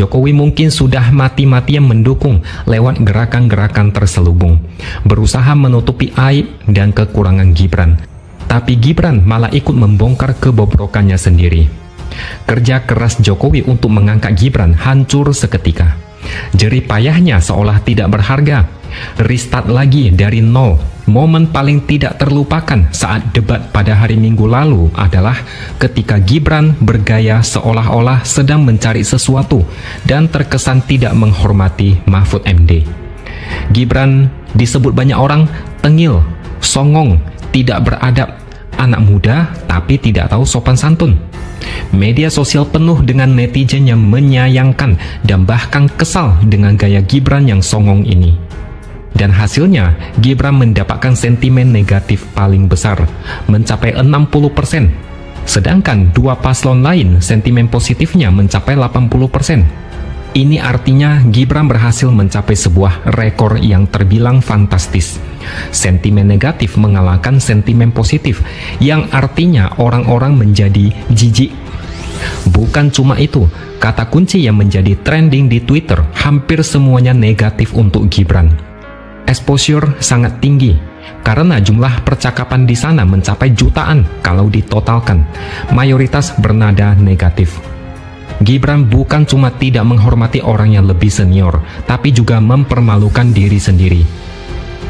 Jokowi mungkin sudah mati-matian mendukung lewat gerakan-gerakan terselubung, berusaha menutupi aib dan kekurangan Gibran. Tapi Gibran malah ikut membongkar kebobrokannya sendiri. Kerja keras Jokowi untuk mengangkat Gibran hancur seketika. Jerih payahnya seolah tidak berharga. Restart lagi dari nol. Momen paling tidak terlupakan saat debat pada hari Minggu lalu adalah ketika Gibran bergaya seolah-olah sedang mencari sesuatu dan terkesan tidak menghormati Mahfud MD. Gibran disebut banyak orang tengil, songong, tidak beradab, anak muda tapi tidak tahu sopan santun. Media sosial penuh dengan netizen yang menyayangkan dan bahkan kesal dengan gaya Gibran yang songong ini. Dan hasilnya, Gibran mendapatkan sentimen negatif paling besar, mencapai 60%. Sedangkan dua paslon lain, sentimen positifnya mencapai 80%. Ini artinya Gibran berhasil mencapai sebuah rekor yang terbilang fantastis. Sentimen negatif mengalahkan sentimen positif, yang artinya orang-orang menjadi jijik. Bukan cuma itu, kata kunci yang menjadi trending di Twitter hampir semuanya negatif untuk Gibran. Exposure sangat tinggi, karena jumlah percakapan di sana mencapai jutaan kalau ditotalkan. Mayoritas bernada negatif. Gibran bukan cuma tidak menghormati orang yang lebih senior, tapi juga mempermalukan diri sendiri.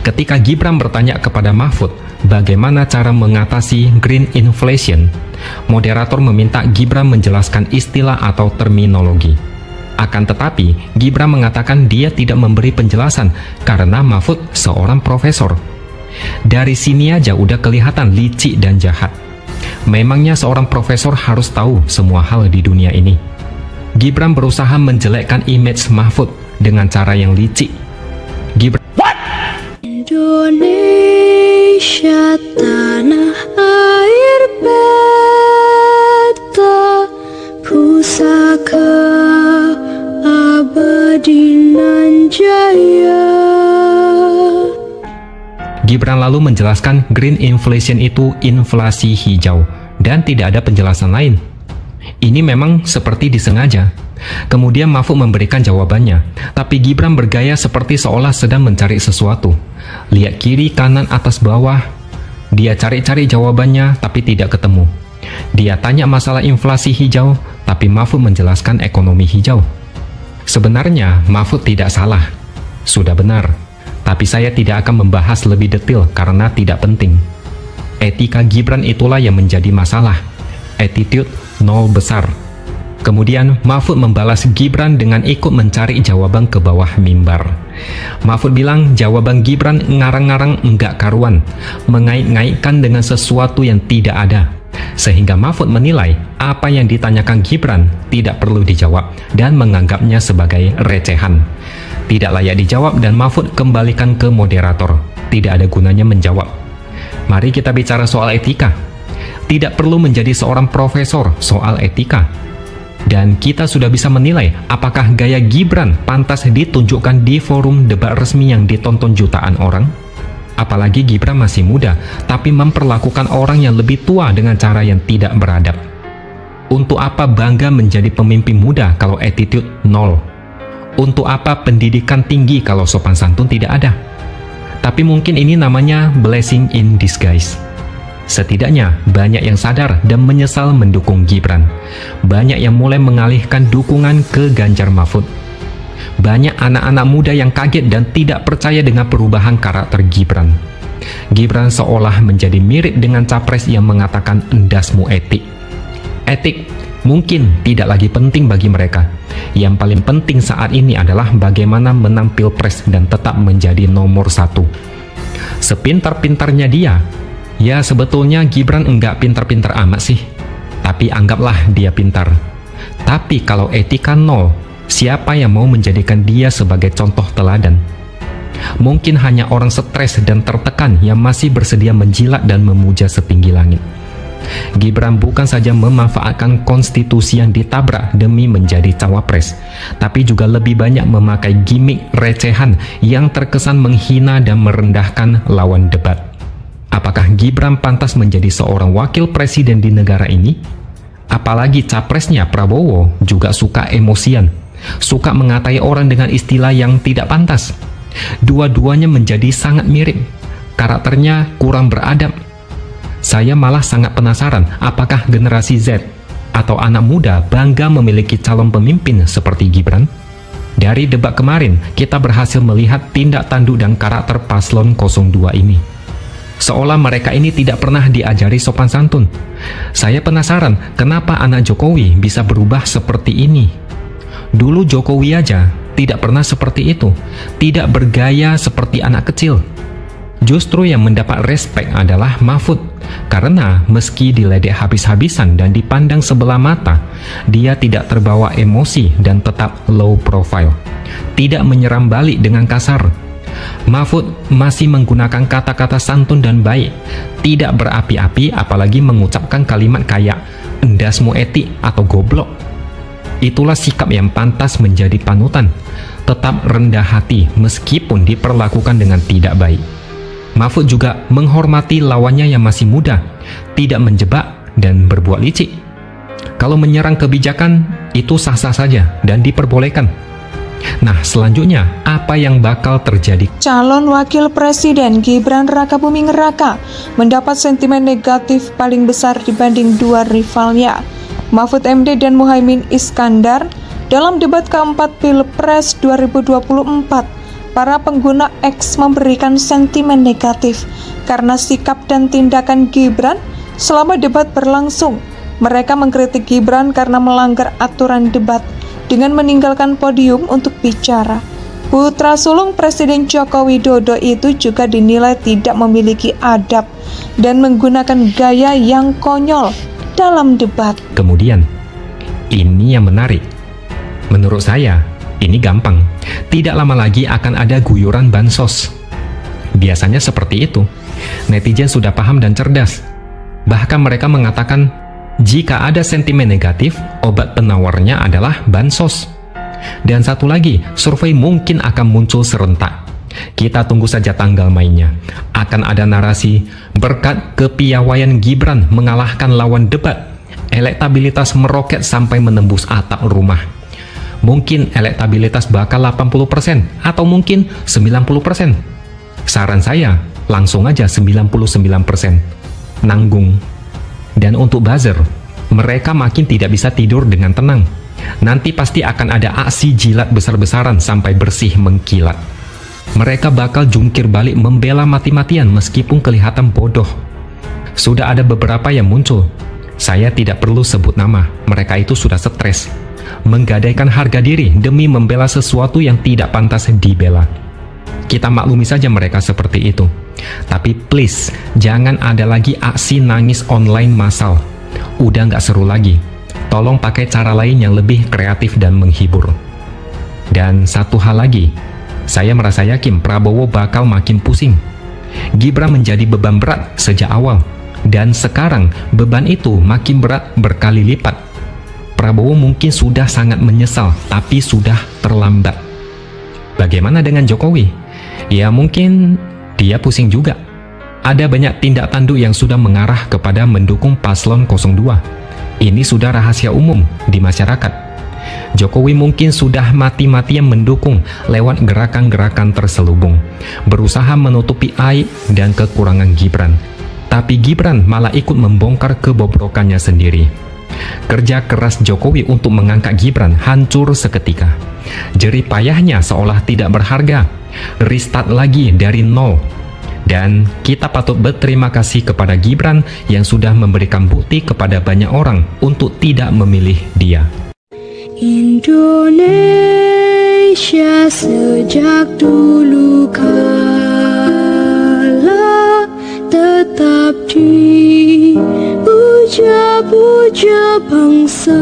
Ketika Gibran bertanya kepada Mahfud bagaimana cara mengatasi green inflation, moderator meminta Gibran menjelaskan istilah atau terminologi. Akan tetapi, Gibran mengatakan dia tidak memberi penjelasan karena Mahfud seorang profesor. Dari sini aja udah kelihatan licik dan jahat. Memangnya seorang profesor harus tahu semua hal di dunia ini? Gibran berusaha menjelekkan image Mahfud dengan cara yang licik. Gibran Indonesia tanah air beta pusaka abadi nan jaya. Gibran lalu menjelaskan green inflation itu inflasi hijau dan tidak ada penjelasan lain. Ini memang seperti disengaja. Kemudian Mahfud memberikan jawabannya, tapi Gibran bergaya seperti seolah sedang mencari sesuatu. Lihat kiri, kanan, atas, bawah. Dia cari-cari jawabannya, tapi tidak ketemu. Dia tanya masalah inflasi hijau, tapi Mahfud menjelaskan ekonomi hijau. Sebenarnya Mahfud tidak salah. Sudah benar. Tapi saya tidak akan membahas lebih detail karena tidak penting. Etika Gibran itulah yang menjadi masalah. Attitude nol besar. Kemudian Mahfud membalas Gibran dengan ikut mencari jawaban ke bawah mimbar. Mahfud bilang jawaban Gibran ngarang-ngarang enggak karuan, mengait-ngaitkan dengan sesuatu yang tidak ada. Sehingga Mahfud menilai apa yang ditanyakan Gibran tidak perlu dijawab dan menganggapnya sebagai recehan. Tidak layak dijawab dan Mahfud kembalikan ke moderator. Tidak ada gunanya menjawab. Mari kita bicara soal etika. Tidak perlu menjadi seorang profesor soal etika. Dan kita sudah bisa menilai apakah gaya Gibran pantas ditunjukkan di forum debat resmi yang ditonton jutaan orang. Apalagi Gibran masih muda, tapi memperlakukan orang yang lebih tua dengan cara yang tidak beradab. Untuk apa bangga menjadi pemimpin muda kalau attitude nol? Untuk apa pendidikan tinggi kalau sopan santun tidak ada? Tapi mungkin ini namanya blessing in disguise. Setidaknya banyak yang sadar dan menyesal mendukung Gibran. Banyak yang mulai mengalihkan dukungan ke Ganjar Mahfud. Banyak anak-anak muda yang kaget dan tidak percaya dengan perubahan karakter Gibran. Gibran seolah menjadi mirip dengan capres yang mengatakan endasmu etik. Etik mungkin tidak lagi penting bagi mereka. Yang paling penting saat ini adalah bagaimana menang pilpres dan tetap menjadi nomor satu. Sepintar-pintarnya dia, ya sebetulnya Gibran enggak pintar-pintar amat sih. Tapi anggaplah dia pintar. Tapi kalau etika nol, siapa yang mau menjadikan dia sebagai contoh teladan? Mungkin hanya orang stres dan tertekan yang masih bersedia menjilat dan memuja setinggi langit. Gibran bukan saja memanfaatkan konstitusi yang ditabrak demi menjadi cawapres, tapi juga lebih banyak memakai gimmick recehan yang terkesan menghina dan merendahkan lawan debat. Apakah Gibran pantas menjadi seorang wakil presiden di negara ini? Apalagi capresnya Prabowo juga suka emosian. suka mengatai orang dengan istilah yang tidak pantas. Dua-duanya menjadi sangat mirip. Karakternya kurang beradab. Saya malah sangat penasaran apakah generasi Z atau anak muda bangga memiliki calon pemimpin seperti Gibran. Dari debat kemarin, kita berhasil melihat tindak tanduk dan karakter paslon 02 ini. Seolah mereka ini tidak pernah diajari sopan santun. Saya penasaran kenapa anak Jokowi bisa berubah seperti ini. Dulu Jokowi aja tidak pernah seperti itu, tidak bergaya seperti anak kecil. Justru yang mendapat respek adalah Mahfud, karena meski diledek habis-habisan dan dipandang sebelah mata, dia tidak terbawa emosi dan tetap low profile, tidak menyerang balik dengan kasar. Mahfud masih menggunakan kata-kata santun dan baik, tidak berapi-api apalagi mengucapkan kalimat kayak endasmu etik atau goblok. Itulah sikap yang pantas menjadi panutan, tetap rendah hati meskipun diperlakukan dengan tidak baik. Mahfud juga menghormati lawannya yang masih muda, tidak menjebak dan berbuat licik. Kalau menyerang kebijakan, itu sah-sah saja dan diperbolehkan. Nah, selanjutnya, apa yang bakal terjadi? Calon Wakil Presiden Gibran Rakabuming Raka mendapat sentimen negatif paling besar dibanding dua rivalnya, Mahfud MD dan Muhaimin Iskandar, dalam debat keempat Pilpres 2024. Para pengguna X memberikan sentimen negatif karena sikap dan tindakan Gibran selama debat berlangsung. Mereka mengkritik Gibran karena melanggar aturan debat dengan meninggalkan podium untuk bicara. Putra sulung Presiden Joko Widodo itu juga dinilai tidak memiliki adab dan menggunakan gaya yang konyol dalam debat. Kemudian, ini yang menarik. Menurut saya, ini gampang. Tidak lama lagi akan ada guyuran bansos. Biasanya seperti itu. Netizen sudah paham dan cerdas. Bahkan mereka mengatakan, jika ada sentimen negatif, obat penawarnya adalah bansos. Dan satu lagi, survei mungkin akan muncul serentak. Kita tunggu saja tanggal mainnya. Akan ada narasi, berkat kepiawaian Gibran mengalahkan lawan debat, elektabilitas meroket sampai menembus atap rumah. Mungkin elektabilitas bakal 80% atau mungkin 90%. Saran saya, langsung aja 99%. Nanggung. Dan untuk buzzer, mereka makin tidak bisa tidur dengan tenang. Nanti pasti akan ada aksi jilat besar-besaran sampai bersih mengkilat. Mereka bakal jungkir balik membela mati-matian meskipun kelihatan bodoh. Sudah ada beberapa yang muncul. Saya tidak perlu sebut nama, mereka itu sudah stres. Menggadaikan harga diri demi membela sesuatu yang tidak pantas dibela. Kita maklumi saja mereka seperti itu. Tapi please, jangan ada lagi aksi nangis online massal. Udah nggak seru lagi. Tolong pakai cara lain yang lebih kreatif dan menghibur. Dan satu hal lagi, saya merasa yakin Prabowo bakal makin pusing. Gibran menjadi beban berat sejak awal. Dan sekarang beban itu makin berat berkali lipat. Prabowo mungkin sudah sangat menyesal, tapi sudah terlambat. Bagaimana dengan Jokowi? Ya mungkin dia pusing juga. Ada banyak tindak tanduk yang sudah mengarah kepada mendukung paslon 02. Ini sudah rahasia umum di masyarakat. Jokowi mungkin sudah mati-matian mendukung lewat gerakan-gerakan terselubung, berusaha menutupi aib dan kekurangan Gibran. Tapi Gibran malah ikut membongkar kebobrokannya sendiri. Kerja keras Jokowi untuk mengangkat Gibran hancur seketika. Jerih payahnya seolah tidak berharga. Restart lagi dari nol. Dan kita patut berterima kasih kepada Gibran yang sudah memberikan bukti kepada banyak orang untuk tidak memilih dia. Indonesia sejak dulu kala tetap dipuja-puja bangsa.